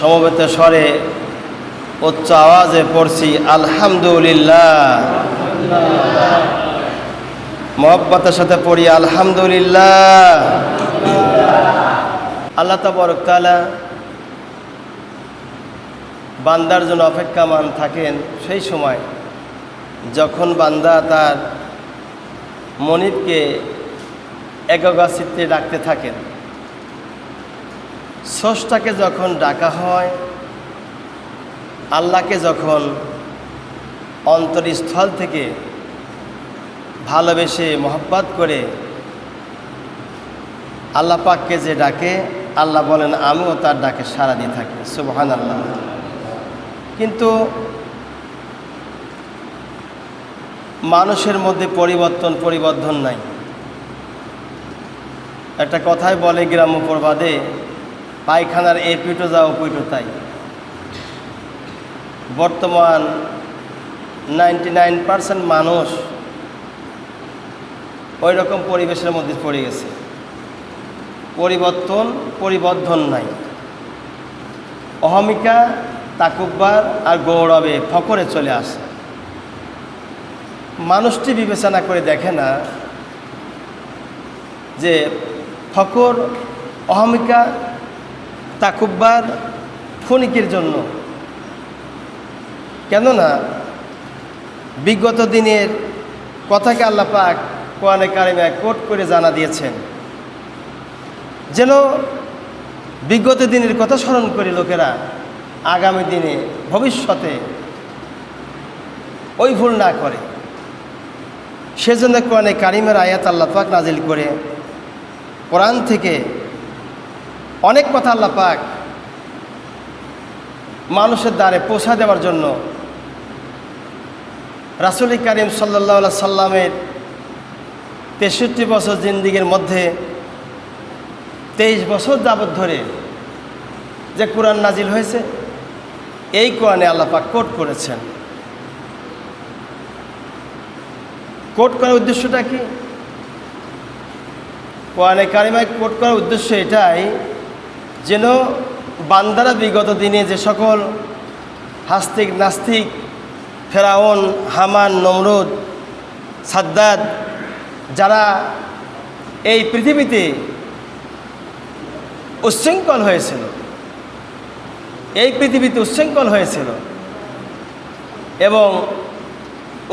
সমবেত স্বরে উচ্চ আওয়াজে পড়ছি আলহামদুলিল্লাহ। মহব্বতের সাথে পড়ি আলহামদুলিল্লাহ। আল্লাহ তাবারক তাআলা বান্দার জন্য অপেক্ষামান থাকেন সেই সময় যখন বান্দা তার মনিবকে একাগ্র চিত্তে ডাকতে থাকেন। স্রষ্টাকে যখন ডাকা হয়, আল্লাহকে যখন অন্তরস্থল থেকে ভালোবেসে মহব্বত করে আল্লাহ পাককে যে ডাকে, আল্লাহ বলেন আমিও তার ডাকে সাড়া দিয়ে থাকি। সুবহানাল্লাহ। কিন্তু মানুষের মধ্যে পরিবর্ধন নাই। একটা কথাই বলে গ্রাম্য প্রবাদে, পায়খানার এই পিঠো যা ও পিঠো তাই। বর্তমান 99% মানুষ ওই রকম পরিবেশের মধ্যে পড়ে গেছে। পরিবর্ধন নাই। অহমিকা, তাকুব্বার আর গৌরবে ফকরে চলে আসে। মানুষটি বিবেচনা করে দেখে না যে ফকর, অহমিকা, তাকুব্বার ক্ষণিকের জন্য। কেননা বিগত দিনের কথাকে আল্লাহ পাক কোরআনে কারিমে কোট করে জানা দিয়েছেন, যেন বিগত দিনের কথা স্মরণ করে লোকেরা আগামী দিনে ভবিষ্যতে ওই ভুল না করে। সেজন্য কোরআনে কারিমের আয়াত আল্লাহ পাক নাজিল করে কোরআন থেকে অনেক কথা আল্লাহ পাক মানুষের দ্বারে পৌঁছা দেওয়ার জন্য রাসূল কারীম সাল্লাল্লাহু আলাইহি সাল্লামের 63 বছর জিন্দেগীর মধ্যে 23 বছর যাবত ধরে যে কোরআন নাজিল হয়েছে, এই কোরআনে আল্লাহ পাক কোট করেছেন। কোট করার উদ্দেশ্যটা কি? কোরআনে কারিমায় কোট করার উদ্দেশ্য এটাই, যেন বান্দারা বিগত দিনে যে সকল হাস্তিক নাস্তিক, ফেরাউন, হামান, নমরুদ, সাদ্দাদ, যারা এই পৃথিবীতে উচ্ছৃঙ্খল হয়েছিল, এবং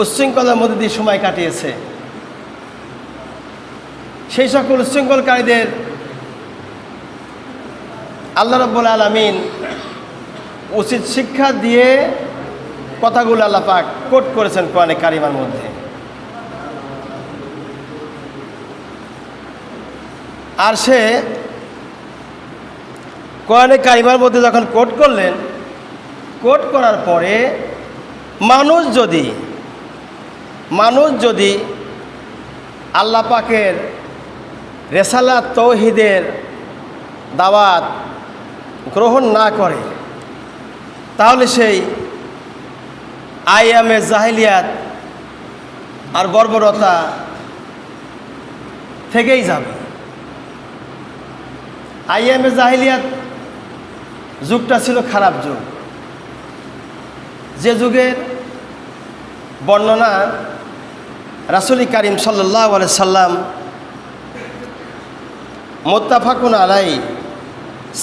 উচ্ছৃঙ্খলার মধ্যে দিয়ে সময় কাটিয়েছে, সেই সকল উচ্ছৃঙ্খলকারীদের আল্লাহ রাব্বুল আলামিন উচিত শিক্ষা দিয়ে কথাগুলো আল্লাহ পাক কোট করেছেন কোরআনে কারিমার মধ্যে। আর সে কোরআনে কারিমার মধ্যে যখন কোট করলেন, কোট করার পরে মানুষ যদি আল্লাহ পাকের রেসালাত তৌহিদের দাওয়াত গ্রহণ না করে, তাহলে সেই আইয়ামে জাহিলিয়াত আর বর্বরতা থেকেই যাবে। আইয়ামে জাহিলিয়াত যুগটা ছিল খারাপ যুগ, যে যুগের বর্ণনা রাসূল কারীম সাল্লাল্লাহু আলাইহি সাল্লাম মুত্তাফাকুন আলাই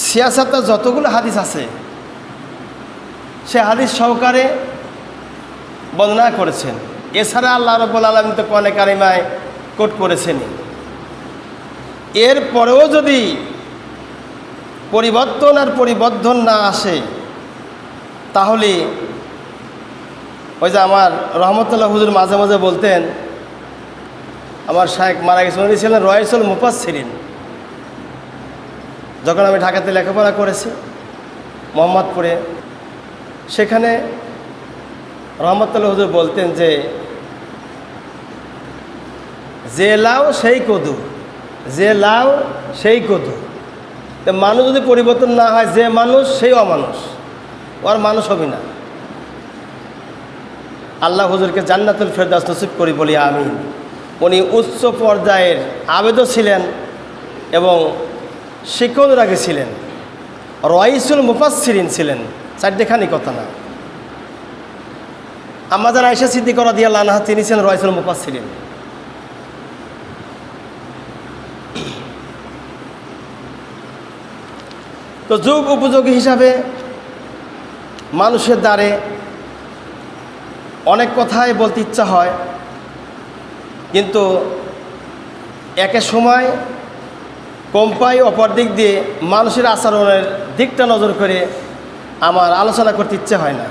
সিয়াসাতে যতগুলো হাদিস আছে সে হাদিস সহকারে বর্ণনা করেছেন। এছাড়া আল্লাহ রাব্বুল আলামিন তো কোরআনে কারিমায় কোট করেছেন। এরপরেও যদি পরিবর্ধন না আসে, তাহলে ওই যে আমার রহমতুল্লাহ হুজুর মাঝে মাঝে বলতেন, আমার শায়েখ মারা গেছেন, উনি ছিলেন রয়্যাল মুফাসসিরিন। যখন আমি ঢাকাতে লেখাপড়া করেছি মোহাম্মদপুরে, সেখানে রহমতুল্লাহ হুজুর বলতেন যে লাউ সেই কদু। তো মানুষ যদি পরিবর্তন না হয়, যে মানুষ সেই অমানুষ, ওর মানুষ হবে না। আল্লাহ হুজুরকে জান্নাতুল ফেরদাউস নসিব করি বলি আমিন। উনি উচ্চ পর্যায়ের আবেদক ছিলেন এবং শিক্ষকরাগে ছিলেন। রাইসুল মুফাসসিরিন ছিলেন, চারটেখানি কথা না। আম্মা জান আয়েশা সিদ্দিকা রাদিয়াল্লাহু আনহা তিনি ছিলেন রাইসুল মুফাসসিরিন। তো যুগ উপযোগী হিসাবে মানুষের দ্বারে অনেক কথাই বলতে ইচ্ছা হয়, কিন্তু একের সময় কম পাই, অপর দিক দিয়ে মানুষের আচরণের দিকটা নজর করে আমার আলোচনা করতে ইচ্ছে হয় না।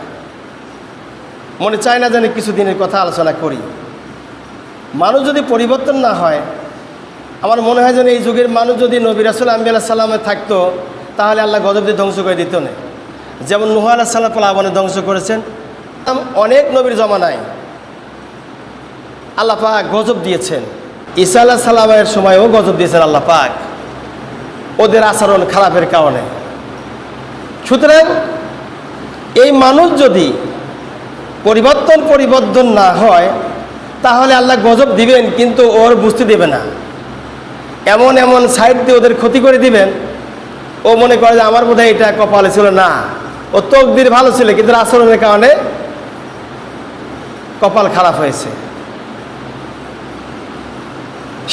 মনে চায় না যেন কিছু দিনের কথা আলোচনা করি। মানুষ যদি পরিবর্তন না হয়, আমার মনে হয় যেন এই যুগের মানুষ যদি নবী রাসূল আম্বিয়া আলাইহিস সালামে থাকতো, তাহলে আল্লাহ গজব দিয়ে ধ্বংস করে দিত না। যেমন নূহ আলাইহিস সালাম প্লাবনে ধ্বংস করেছেন, অনেক নবীর জমানায় আল্লাহ পাক গজব দিয়েছেন। ঈসা আলাইহিস সালামের সময়ও গজব দিয়েছেন আল্লাহ পাক, ওদের আচরণ খারাপের কারণে। সুতরাং এই মানুষ যদি পরিবর্তন না হয়, তাহলে আল্লাহ গজব দিবেন, কিন্তু ওর বুঝতে দেবে না। এমন এমন সাইড দিয়ে ওদের ক্ষতি করে দিবেন, ও মনে করে যে আমার বোধহয় এটা কপালে ছিল না, ও তকদির ভালো ছিল, কিন্তু আচরণের কারণে কপাল খারাপ হয়েছে।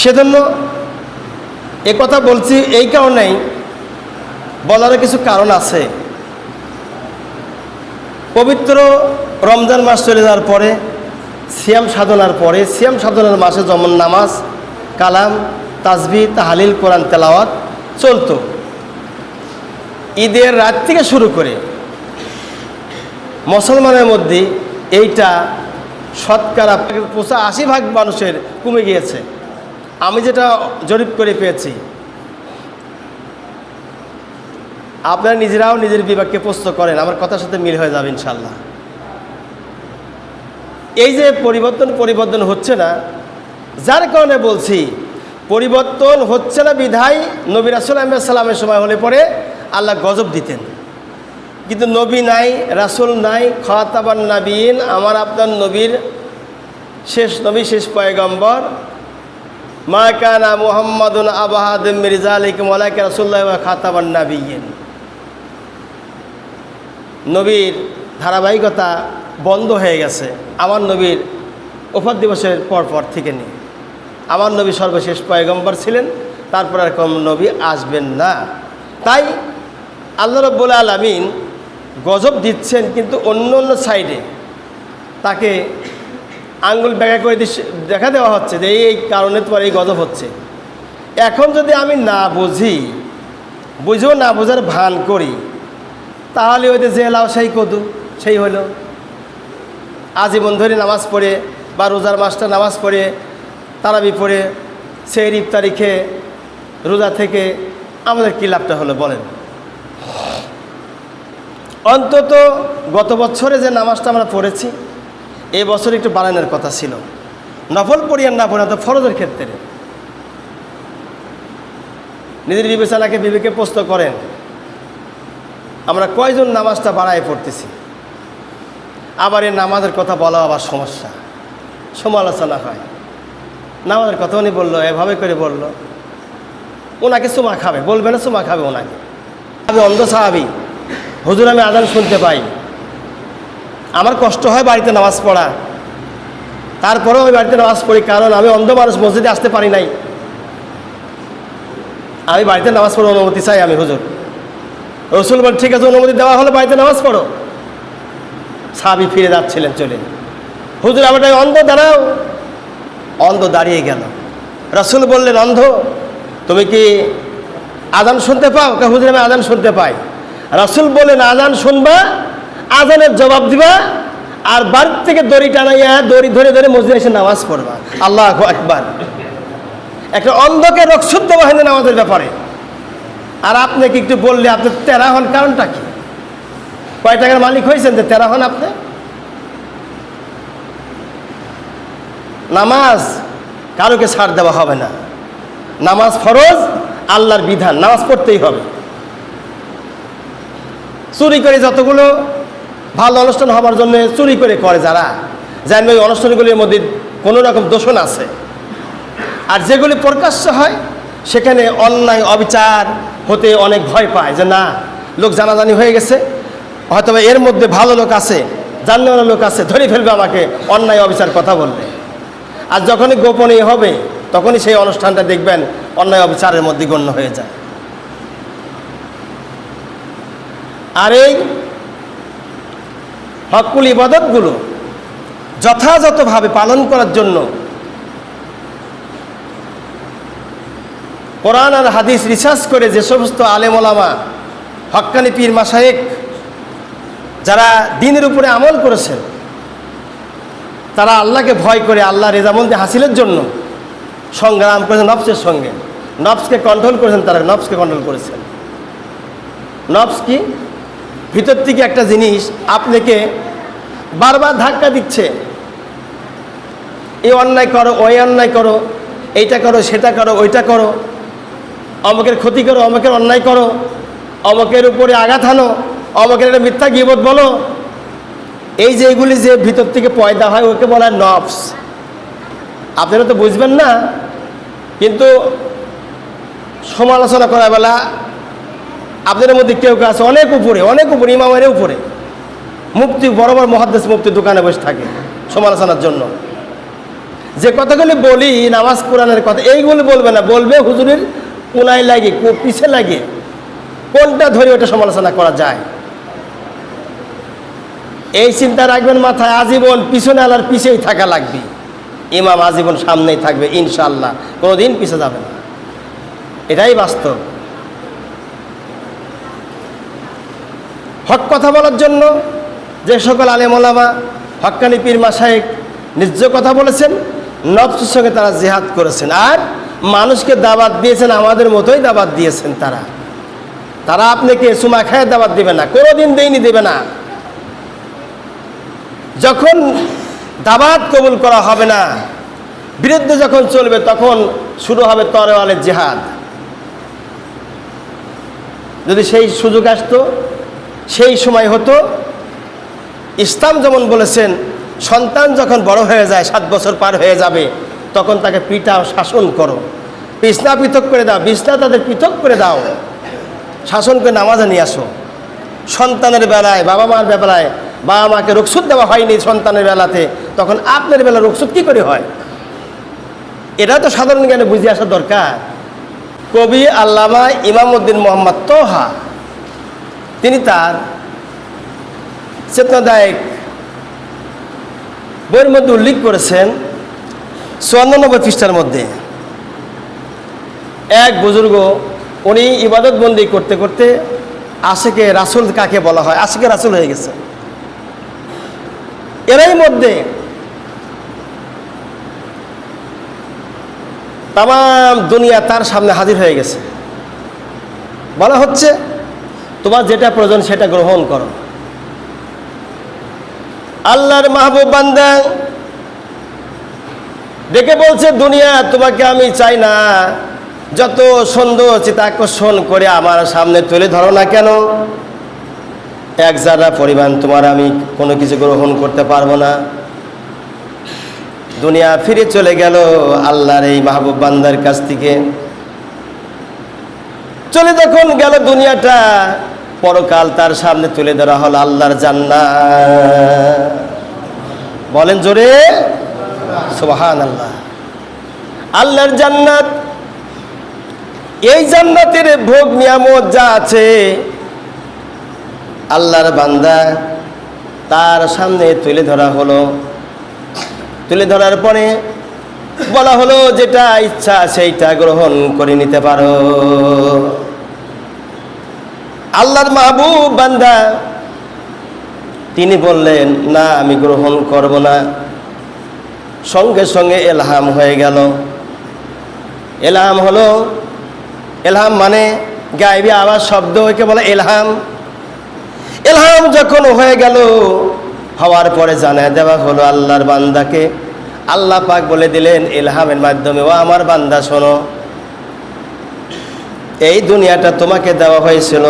সেজন্য এ কথা বলছি এই কারণেই, বলারও কিছু কারণ আছে। পবিত্র রমজান মাস চলে যাওয়ার পরে, সিয়াম সাধনার পরে, সিয়াম সাধনার মাসে যেমন নামাজ, কালাম, তাসবিহ, তাহলিল, কোরআন তেলাওয়াত চলতো, ঈদের রাত থেকে শুরু করে মুসলমানের মধ্যে এইটা শতকরা 85% মানুষের কমে গিয়েছে। আমি যেটা জরিপ করে পেয়েছি, আপনারা নিজেরাও নিজের বিবেককে প্রশ্ন করেন, আমার কথার সাথে মিল হয়ে যাবে ইনশাল্লাহ। এই যে পরিবর্তন হচ্ছে না, যার কারণে বলছি পরিবর্তন হচ্ছে না বিধায় নবী রাসূল আলাইহিস সালামের সময় হলে পরে আল্লাহ গজব দিতেন, কিন্তু নবী নাই, রাসূল নাই, খাতাবান নাবিয়িন, আমার আপনার নবীর শেষ নবী, শেষ পয়গম্বর, মা কানা মুহাম্মাদুন আবা আহাদিম মিন রিজালিকুম ওয়ালাকিন রাসূলুল্লাহ ওয়া খাতাবান নাবিয়িন। নবীর ধারাবাহিকতা বন্ধ হয়ে গেছে আমার নবীর ওফাত দিবসের পর থেকে নিয়ে। আমার নবী সর্বশেষ পয়গম্বর ছিলেন, তারপর আর কোন নবী আসবেন না। তাই আল্লাহ রাব্বুল আলামিন গজব দিচ্ছেন, কিন্তু অন্য অন্য সাইডে তাকে আঙ্গুল ব্যাখ্যা করে দেখা দেওয়া হচ্ছে যে এই কারণে তোমার এই গজব হচ্ছে। এখন যদি আমি না বুঝেও না বোঝার ভান করি, তাহলে ওই যে লাও সেই কদু সেই হলো। আজীবন ধরে নামাজ পড়ে বা রোজার মাসটা নামাজ পড়ে, তারাবি পড়ে, সেহরি ইফতারি খেয়ে, রোজা থেকে আমাদের কী লাভটা হলো বলেন? অন্তত গত বছরে যে নামাজটা আমরা পড়েছি, এই বছর একটু বাড়ানোর কথা ছিল। নফল পড়ি আর না পড়ি, তো ফরজের ক্ষেত্রে নিজের বিবেচনাকে বিবেকে প্রশ্ন করেন, আমরা কয়জন নামাজটা বাড়ায় পড়তেছি? আবার এই নামাজের কথা বলা আবার সমস্যা, সমালোচনা হয়। নামাজের কথা উনি বললো, এভাবে করে বললো, ওনাকে চুমা খাবে, বলবে না চুমা খাবে ওনাকে। আমি অন্ধ সাহাবী, হুজুর আমি আজান শুনতে পাই, আমার কষ্ট হয় বাড়িতে নামাজ পড়া, তারপরেও আমি বাড়িতে নামাজ পড়ি, কারণ আমি অন্ধ মানুষ, মসজিদে আসতে পারি নাই, আমি বাড়িতে নামাজ পড়ার অনুমতি চাই। আমি হুজুর, রসুল বল ঠিক আছে, অনুমতি দেওয়া হলে বাড়িতে নামাজ পড়ো। সাহাবী ফিরে যাচ্ছিলেন চলে, হুজুর আমার অন্ধ, দাঁড়াও। অন্ধ দাঁড়িয়ে গেল। রসুল বললেন, অন্ধ তুমি কি আজান শুনতে পাও? হুজুর আমি আজান শুনতে পাই। রসুল বললেন, আজান শুনবা, আজানের জবাব দিবা, আর বাড়ির থেকে দড়ি টানাইয়া দড়ি ধরে ধরে মসজিদে এসে নামাজ পড়বা। আল্লাহু আকবার। একটা অন্ধকে রক্ষুদ্ধ বাহিনী নামাজের ব্যাপারে, আর আপনাকে একটু বললে আপনি তেরা হন, কারণটা কি? কয় টাকার মালিক হয়েছেন যে তেরা হন আপনি? নামাজ কারোকে ছাড় দেওয়া হবে না, নামাজ ফরজ, আল্লাহর বিধান, নামাজ পড়তেই হবে। চুরি করে যতগুলো ভালো অনুষ্ঠান হবার জন্য চুরি করে যারা, জানবে ওই অনুষ্ঠানগুলির মধ্যে কোনো রকম দূষণ আছে। আর যেগুলি প্রকাশ্য হয় সেখানে অন্যায় অবিচার হতে অনেক ভয় পায়, যে না লোক জানাজানি হয়ে গেছে, হয়তো এর মধ্যে ভালো লোক আছে, জাননেওয়ালা লোক আছে, ধরে ফেলবে আমাকে অন্যায় অবিচার কথা বললে। আর যখনই গোপনীয় হবে তখনই সেই অনুষ্ঠানটা দেখবেন অন্যায় অবিচারের মধ্যে গণ্য হয়ে যায়। আর এই হকুল ইবাদতগুলো যথাযথভাবে পালন করার জন্য কোরআন আর হাদিস রিসার্চ করে যে সমস্ত আলেম ওলামা, হক্কানি পীর মাশায়েখ যারা দ্বীনের উপরে আমল করেছেন, তারা আল্লাহকে ভয় করে আল্লাহ রেজামন্দি হাসিলের জন্য সংগ্রাম করেছেন নফসের সঙ্গে। নফসকে কন্ট্রোল করেছেন, তারা নফসকে কন্ট্রোল করেছেন। নফস কি? ভিতর থেকে একটা জিনিস আপনাকে বারবার ধাক্কা দিচ্ছে, এই অন্যায় করো, ওই অন্যায় করো, এইটা করো, সেটা করো, ওইটা করো, অমুকের ক্ষতি করো, অমুকের অন্যায় করো, অমুকের উপরে আঘাত হানো, অমুকের একটা মিথ্যা গীবত বলো। এই যে এগুলি যে ভিতর থেকে পয়দা হয় ওকে বলা হয় নফস। আপনারা তো বুঝবেন না, কিন্তু সমালোচনা করার বেলা আপনাদের মধ্যে কেউ কেউ আছে অনেক উপরে, অনেক উপরে, ইমামের উপরে, মুফতি, বড় বড় মুহাদ্দিস মুফতি দোকানে বসে থাকে সমালোচনার জন্য। যে কথাগুলি বলি নামাজ কোরআনের কথা, এইগুলি বলবে না, বলবে হুজুরের কোনায় লাগে, পিছে লাগে, কোনটা ধরে ওটা সমালোচনা করা যায়। এই চিন্তা রাখবেন মাথায়, আজীবন পিছনে আলার পিছেই থাকা লাগবে। ইমাম আজীবন সামনেই থাকবে ইনশাআল্লাহ, কোনোদিন পিছে যাবে না, এটাই বাস্তব। হক কথা বলার জন্য যে সকল আলেম ওলামা, হক্কানি পীর মাশায়েখ নিজ কথা বলেছেন, নফসের সঙ্গে তারা জিহাদ করেছেন, আর মানুষকে দাওয়াত দিয়েছেন, আমাদের মতোই দাওয়াত দিয়েছেন। তারা আপনাকে সুমা খায় দাওয়াত দেবে না, কোনোদিন দেবে না। যখন দাওয়াত কবুল করা হবে না, বিরুদ্ধে যখন চলবে, তখন শুরু হবে তরোয়ালের জিহাদ। যদি সেই সুযোগ আসতো, সেই সময় হতো। ইসলাম যেমন বলেছেন, সন্তান যখন বড় হয়ে যায়, 7 বছর পার হয়ে যাবে, তখন তাকে পিটাও, শাসন করো, বিছনা পৃথক করে দাও, বিছনা তাদের পৃথক করে দাও, শাসন করে নামাজে নিয়ে আসো। সন্তানের বেলায়, বাবা মার বেলায় বাবা মাকে রুখসুত দেওয়া হয়নি সন্তানের বেলাতে, তখন আপনার বেলা রুখসুত কী করে হয়? এটা তো সাধারণ জ্ঞানে বুঝে আসা দরকার। কবি আল্লামা ইমামউদ্দিন মোহাম্মদ তোহা, তিনি তার চেতনাদায়ক বইয়ের মধ্যে উল্লেখ করেছেন 94 পৃষ্ঠার মধ্যে, এক বুজুর্গ উনি ইবাদত বন্দি করতে করতে আশিকে রাসূল কাকে বলা হয়, আশিকে রাসূল হয়ে গেছে। এরই মধ্যে তাম দুনিয়া তার সামনে হাজির হয়ে গেছে। বলা হচ্ছে, তোমার যেটা প্রয়োজন সেটা গ্রহণ করো। আল্লাহর মাহবুব বান্দা দেখে বলছে, দুনিয়া তোমাকে আমি চাই না, যত সুন্দর চিত্তাকর্ষণ করে আমার সামনে তুলে ধরো না কেন, এক যারা পরিমাণ তোমার আমি কোনো কিছু গ্রহণ করতে পারবো না। দুনিয়া ফিরে চলে গেল আল্লাহর এই মাহবুব বান্দার কাছ থেকে। চলে যখন গেল দুনিয়াটা, পরকাল তার সামনে তুলে ধরা হলো আল্লাহর জান্নাত। বলেন জোরে সুবহানাল্লাহ। আল্লাহর জান্নাত, এই জান্নাতের ভোগ নিয়ামত যা আছে, আল্লাহর বান্দা তার সামনে তুলে ধরা হলো। তুলে ধরার পরে বলা হলো, যেটা ইচ্ছা সেইটা গ্রহণ করে নিতে পারো। আল্লাহর মাহবুব বান্দা তিনি বললেন, না আমি গ্রহণ করব না। সঙ্গে সঙ্গে এলহাম হয়ে গেল। এলহাম হলো, এলহাম মানে গায়েবী আওয়াজ, শব্দ, একে বলে এলহাম। এলহাম যখন হয়ে গেল, হওয়ার পরে জানায় দেওয়া হলো আল্লাহর বান্দাকে। আল্লাহ পাক বলে দিলেন এলহামের মাধ্যমে, ও আমার বান্দা শোনো, এই দুনিয়াটা তোমাকে দেওয়া হয়েছিল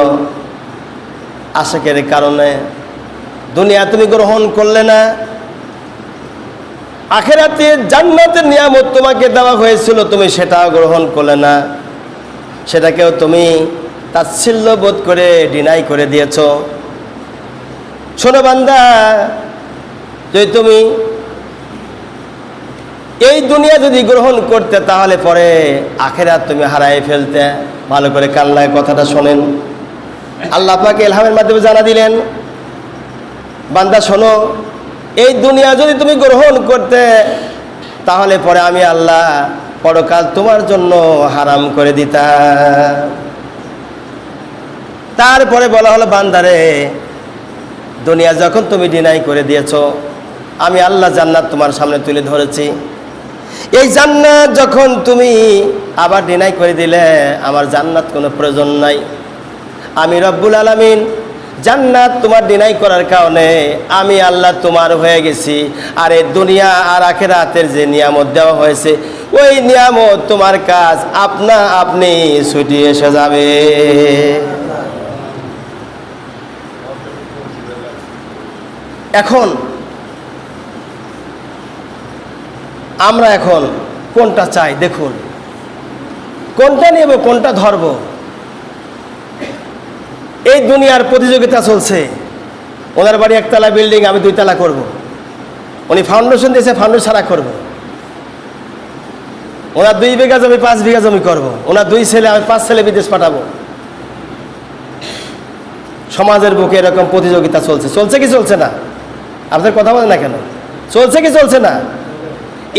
আশিকের কারণে। দুনিয়া তুমি গ্রহণ করলে না। আখিরাতে জান্নাতের নিয়ামত তোমাকে দেওয়া হয়েছিল, তুমি সেটাও গ্রহণ করলে না। সেটাকেও তুমি তাচ্ছিল্য বোধ করে ডিনাই করে দিয়েছ। শোনো বান্দা, যদি তুমি এই দুনিয়া যদি গ্রহণ করতে তাহলে পরে আখিরাত তুমি হারাই ফেলতে। ভালো করে কান লাগে কথাটা শোনেন। আল্লাহ পাক ইলহামের মাধ্যমে জানা দিলেন, বান্দা শোনো, এই দুনিয়া যদি তুমি গ্রহণ করতে তাহলে পরে আমি আল্লাহ পরকাল তোমার জন্য হারাম করে দিতাম। তারপরে বলা হলো, বান্দারে দুনিয়া যখন তুমি ডিনাই করে দিয়েছো, আমি আল্লাহ জান্নাত তোমার সামনে তুলে ধরেছি। এই জান্নাত যখন তুমি আবার ডিনাই করে দিলে, আমার জান্নাত কোনো প্রয়োজন নাই। আমি রব্বুল আলামিন জান্নাত তোমার ডিনাই করার কারণে আমি আল্লাহ তোমার হয়ে গেছি। আর এই দুনিয়া আর আখিরাতের যে নিয়ামত দেওয়া হয়েছে, ওই নিয়ামত তোমার কাজ আপনা আপনি ছুটি এসে যাবে। এখন আমরা এখন কোনটা চাই দেখুন, কোনটা নেব, কোনটা ধরব। এই দুনিয়ার প্রতিযোগিতা চলছে। ওনার বাড়ি একতলা বিল্ডিং, আমি 2 তলা করব। উনি ফাউন্ডেশন দিয়েছে, ফাউন্ডেশন ছাড়া করব। ওনার 2 বিঘা জমি 5 বিঘা জমি করব। ওনার 2 ছেলে, আমি 5 ছেলে বিদেশ পাঠাবো। সমাজের বুকে এরকম প্রতিযোগিতা চলছে। চলছে কি চলছে না? আপনাদের কথা বলেন না কেন? চলছে কি চলছে না?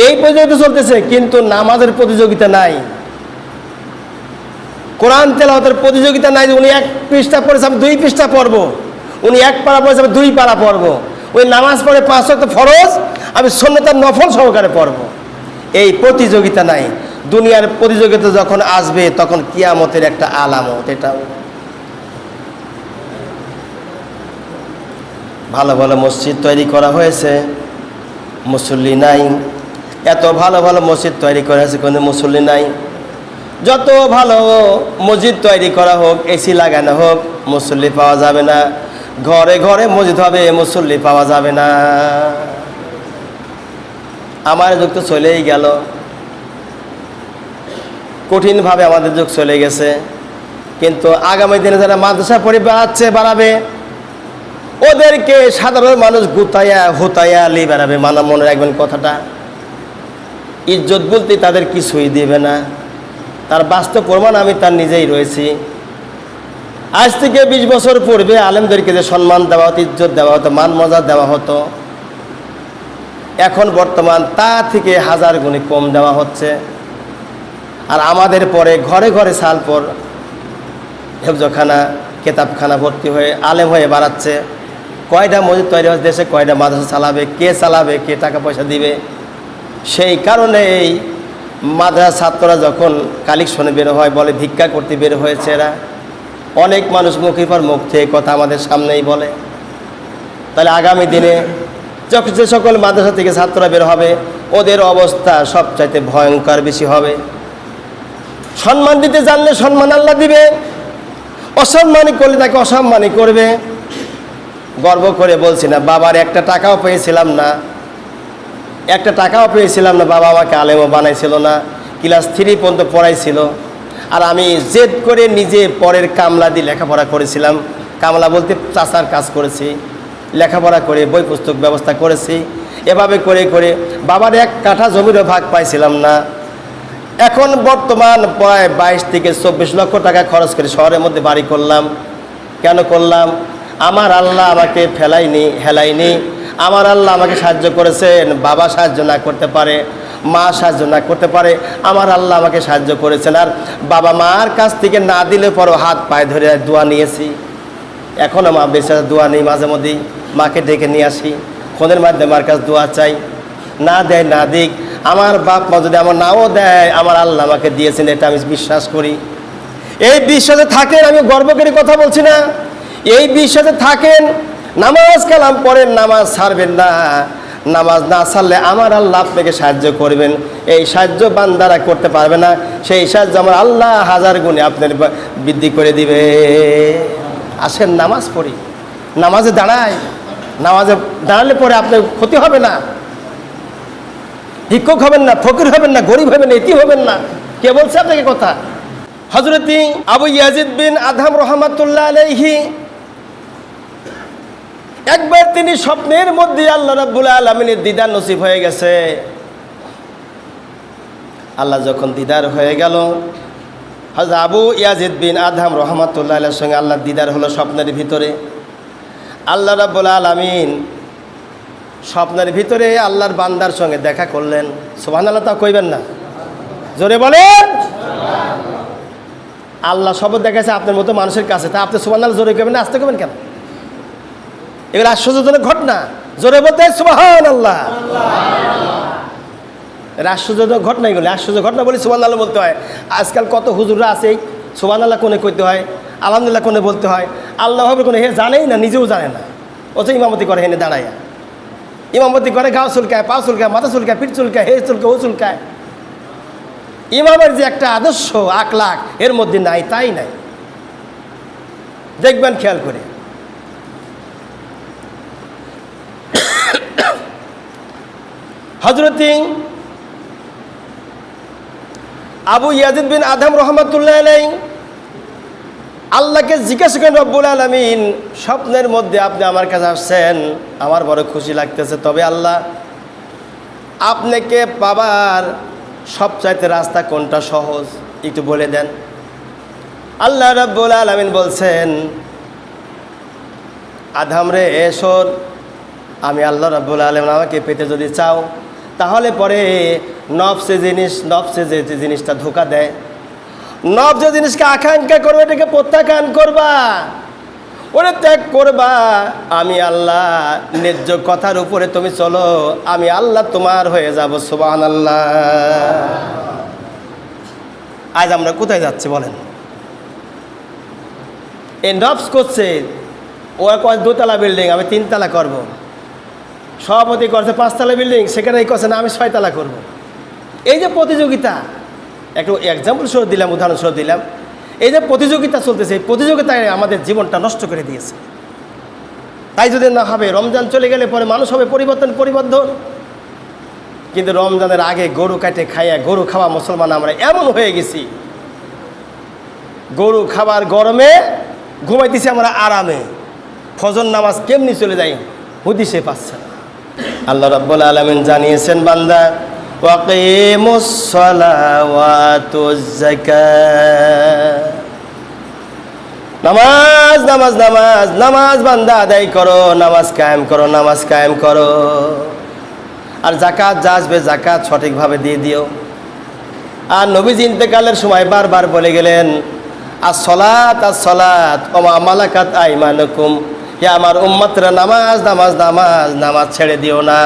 এই প্রতিযোগিতা চলতেছে, কিন্তু নামাজের প্রতিযোগিতা নাই, কোরআন তেলাওয়াতের প্রতিযোগিতা নাই। উনি 1 পৃষ্ঠা পড়েছে, আমি 2 পৃষ্ঠা পড়ব। উনি 1 পারা পড়েছে, আমি 2 পারা পড়ব। ওই নামাজ পড়ে 5 ওয়াক্ত ফরজ, আমি সুন্নাতের নফল সহকারে পড়ব। এই প্রতিযোগিতা নাই। দুনিয়ার প্রতিযোগিতা যখন আসবে তখন কিয়ামতের একটা আলামত। এটাও ভালো ভালো মসজিদ তৈরি করা হয়েছে, মুসল্লি নাই। এত ভালো ভালো মসজিদ তৈরি করা হয়েছে, কোনো মুসল্লি নাই। যত ভালো মসজিদ তৈরি করা হোক, এসি লাগানো হোক, মুসল্লি পাওয়া যাবে না। ঘরে ঘরে মসজিদ হবে, মুসল্লি পাওয়া যাবে না। আমার যুগ তো চলেই গেল, কঠিনভাবে আমাদের যুগ চলে গেছে। কিন্তু আগামী দিনে যারা মাদ্রাসা পড়ে বাড়াবে, ওদেরকে সাধারণ মানুষ গুতায়া হুতায়া লি বেড়াবে। মনে রাখবেন কথাটা। ইজ্জত বলতে তাদের কিছুই দেবে না। তার বাস্তব প্রমাণ আমি তার নিজেই রয়েছি। আজ থেকে 20 বছর পূর্বে আলেমদেরকে যে সম্মান দেওয়া হতো, ইজ্জত দেওয়া হতো, মান মর্যাদা দেওয়া হতো, এখন বর্তমান তা থেকে 1000 গুণে কম দেওয়া হচ্ছে। আর আমাদের পরে ঘরে ঘরে সাল পর হেফজখানা, কেতাবখানা ভর্তি হয়ে আলেম হয়ে বাড়াচ্ছে। কয়টা মসজিদ তৈরি হচ্ছে দেশে, কয়টা মাদ্রাসা চালাবে, কে চালাবে, কে টাকা পয়সা দিবে। সেই কারণে এই মাদ্রাসা ছাত্ররা যখন কালেকশনে বের হয়, বলে ভিক্ষা করতে বের হয়েছে এরা। অনেক মানুষ মুখের পর মুখ থেকে কথা আমাদের সামনেই বলে। তাহলে আগামী দিনে যে সকল মাদ্রাসা থেকে ছাত্ররা বের হবে, ওদের অবস্থা সবচাইতে ভয়ঙ্কর বেশি হবে। সম্মান দিতে জানলে সম্মান আল্লাহ দিবে, অসম্মানী করলে তাকে অসম্মানী করবে। গর্ব করে বলছি না, বাবার একটা টাকাও পেয়েছিলাম না, একটা টাকাও পেয়েছিলাম না। বাবা আমাকে আলেমও বানাইছিল না, ক্লাস 3 পর্যন্ত পড়াইছিল। আর আমি জেদ করে নিজে পরের কামলা দিয়ে লেখাপড়া করেছিলাম। কামলা বলতে চাষার কাজ করেছি, লেখাপড়া করে বই পুস্তক ব্যবস্থা করেছি। এভাবে করে করে বাবার 1 কাঠা জমিরও ভাগ পাইছিলাম না। এখন বর্তমান প্রায় 22 থেকে 24 লক্ষ টাকা খরচ করে শহরের মধ্যে বাড়ি করলাম। কেন করলাম? আমার আল্লাহ আমাকে ফেলাইনি, হেলাইনি। আমার আল্লাহ আমাকে সাহায্য করেছেন। বাবা সাহায্য না করতে পারে, মা সাহায্য না করতে পারে, আমার আল্লাহ আমাকে সাহায্য করেছেন। আর বাবা মার কাছ থেকে না দিলে পরও হাত পায়ে ধরে দোয়া নিয়েছি। এখনও মা বেঁচে দোয়া নেই, মাঝে মধ্যেই মাকে ডেকে নিয়ে আসি, ফোনের মাধ্যমে মার কাছে দোয়া চাই। না দেয় না দিক, আমার বাপ মা যদি আমার নাও দেয়, আমার আল্লাহ আমাকে দিয়েছেন, এটা আমি বিশ্বাস করি। এই বিশ্বাসে থাকেন, আমি গর্ব করে কথা বলছি না। এই বিশ্বাসে থাকেন, নামাজ কালাম পড়েন, নামাজ ছাড়বেন না। নামাজ না ছাড়লে আমার আল্লাহ আপনাকে সাহায্য করবেন। এই সাহায্য বান্দারা করতে পারবে না, সেই সাহায্য আমার আল্লাহ 1000 গুণে আপনার বৃদ্ধি করে দিবে। আসেন নামাজ পড়ি, নামাজে দাঁড়াই। নামাজে দাঁড়ালে পরে আপনার ক্ষতি হবে না, ভিক্ষুক হবেন না, ফকির হবেন না, গরিব হবেন না, এতিম হবেন না। কে বলছে আপনাকে কথা? হযরত আবু ইয়াজিদ বিন আদহাম রাহমাতুল্লাহ আলাইহি একবার তিনি স্বপ্নের মধ্যে আল্লাহ রাব্বুল আলামিনের দিদার নসিব হয়ে গেছে। আল্লাহ যখন দিদার হয়ে গেল, হযরত আবু ইয়াজিদ বিন আদহাম রাহমাতুল্লাহ আলাইহির সঙ্গে আল্লাহর দিদার হলো স্বপ্নের ভিতরে। আল্লাহ রাব্বুল আলামিন স্বপ্নের ভিতরে আল্লাহর বান্দার সঙ্গে দেখা করলেন। সুবহানাল্লাহ, তা কইবেন না? জোরে বলেন। আল্লাহ শপথ দেখাচ্ছে আপনার মতো মানুষের কাছে, তা আপনি সুবহানাল্লাহ জোরে কইবেন না, আস্তে কইবেন কেন? এগুলো আশ্চর্যজনক ঘটনা। জোরে বলতে সুবহানাল্লাহ। আশ্চর্যজনক ঘটনা, এগুলো আশ্চর্য ঘটনা বলে সুবহানাল্লাহ বলতে হয়। আজকাল কত হুজুররা আছে সুবহানাল্লাহ কোনে কইতে হয়, আলহামদুলিল্লাহ কোনে বলতে হয়, আল্লাহ হবে কোনে হে জানেই না, নিজেও জানে না, অথচ ইমামতি করে হেনে দাঁড়ায়। ইমামতি করে গাও চুলকায়, পা চুলকায়, মাথা চুলকায়, পিঠ চুলকায়, হে চুলকায়, ও চুলকায়। ইমামের যে একটা আদর্শ আখলাক এর মধ্যে নাই, তাই নাই। দেখবেন খেয়াল করে। হযরত আবু ইয়াজিদ বিন আদহাম রাহমাতুল্লাহ আলাইহি আল্লাহকে জিজ্ঞাসা করেন, রব্বুল আলামিন স্বপ্নের মধ্যে আপনি আমার কাছে আসছেন, আমার বড় খুশি লাগতেছে, তবে আল্লাহ আপনাকে পাবার সবচাইতে রাস্তা কোনটা সহজ একটু বলে দেন। আল্লাহ রাব্বুল আলামিন বলছেন, আদহাম রে এসর, আমি আল্লাহ রাব্বুল আলামিন আমাকে পেতে যদি চাও তাহলে পরে নফসে যে জিনিসটা ধোঁকা দেয়, নফস যে জিনিসকে আকাঙ্ক্ষা করবে এটাকে প্রত্যাখ্যান করবা, ওরে ত্যাগ করবা। আমি আল্লাহ ন্যায্য কথার উপরে তুমি চলো, আমি আল্লাহ তোমার হয়ে যাব। সুবহানাল্লাহ। আজ আমরা কোথায় যাচ্ছি বলেন? এই নফস করছে, ও কয় 2 তলা বিল্ডিং, আমি 3 তলা করবো। সভাপতি করছে 5 তলা বিল্ডিং, সেখানে এই করছে না আমি 6 তলা করবো। এই যে প্রতিযোগিতা, একটু এক্সাম্পল স্বরূপ দিলাম, উদাহরণস্বরূপ দিলাম, এই যে প্রতিযোগিতা চলতেছে, এই প্রতিযোগিতায় আমাদের জীবনটা নষ্ট করে দিয়েছে। তাই যদি না হবে, রমজান চলে গেলে পরে মানুষ হবে পরিবর্তন। কিন্তু রমজানের আগে গরু কাটে খাইয়া, গরু খাওয়া মুসলমান আমরা এমন হয়ে গেছি, গরু খাবার গরমে ঘুমাইতেছি আমরা আরামে, ফজর নামাজ কেমনি চলে যায় হুদিসে পাচ্ছে না। আল্লাহ রাব্বুল আলামিন জানিয়েছেন, বান্দা ওয়াকিমুস সালাওয়াতুজ যাকাত, নামাজ নামাজ নামাজ নামাজ বান্দা আদায় করো, নামাজ কায়েম করো। আর যাকাত যা আসবে জাকাত সঠিকভাবে দিয়ে দিও। আর নবীজি ইন্তেকালের সময় বারবার বলে গেলেন, আসসালাত ওয়া মা মালাকাত আইমানুকুম, হে আমার উম্মতরা নামাজ নামাজ নামাজ নামাজ ছেড়ে দিও না।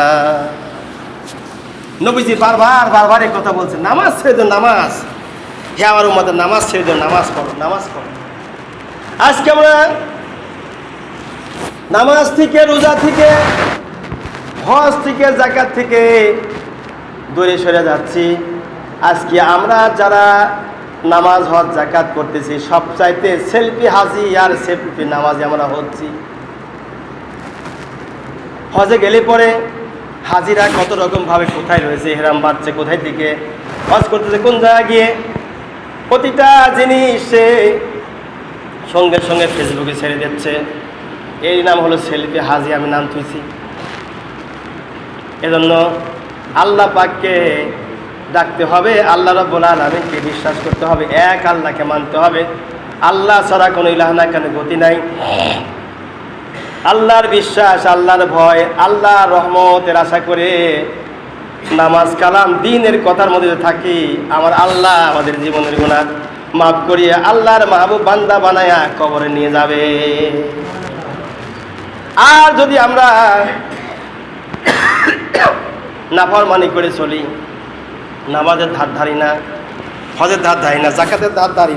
নবীজি বারবার এই কথা বলছেন, নামাজ ছেড়ে দিও, নামাজ, হে আমার উম্মতের নামাজ ছেড়ে দিও, নামাজ পড়ো। আজকে আমরা নামাজ থেকে, রোজা থেকে, হজ থেকে, যাকাত থেকে দূরে সরে যাচ্ছি। আজকে আমরা যারা নামাজ হজ যাকাত করতেছি, সবচাইতে সেলফি হাজি আর সেলফি নামাজি আমরা হচ্ছি। হজে গেলে পরে হাজিরা কত রকমভাবে কোথায় রয়েছে, ইহরাম বাঁধছে কোথায় থেকে, হজ করতেছে কোন জায়গায় গিয়ে, প্রতিটা জিনিস সে সঙ্গে সঙ্গে ফেসবুকে ছেড়ে দিচ্ছে। এই নাম হলো সেলফি হাজি, আমি নাম তুইছি। এজন্য আল্লাহ পাককে ডাকতে হবে, আল্লাহ রাব্বুল আলামিনকে বিশ্বাস করতে হবে, এক আল্লাহকে মানতে হবে। আল্লাহ ছাড়া কোনো ইলাহ নাই, কোনো গতি নাই। আল্লাহর বিশ্বাস, আল্লাহর ভয়, আল্লাহর রহমতের আশা করে নামাজ কালাম দ্বীনের কথার মধ্যে থাকি, আমার আল্লাহ আমাদের জীবনের গুনাহ মাফ করিয়ে আল্লাহর মাহবুব বান্দা বানায়া কবরে নিয়ে যাবে। আর যদি আমরা নাফরমানি করে চলি, নামাজের ধার ধারি না, হজের ধার ধারি না, যাকাতের ধার ধারি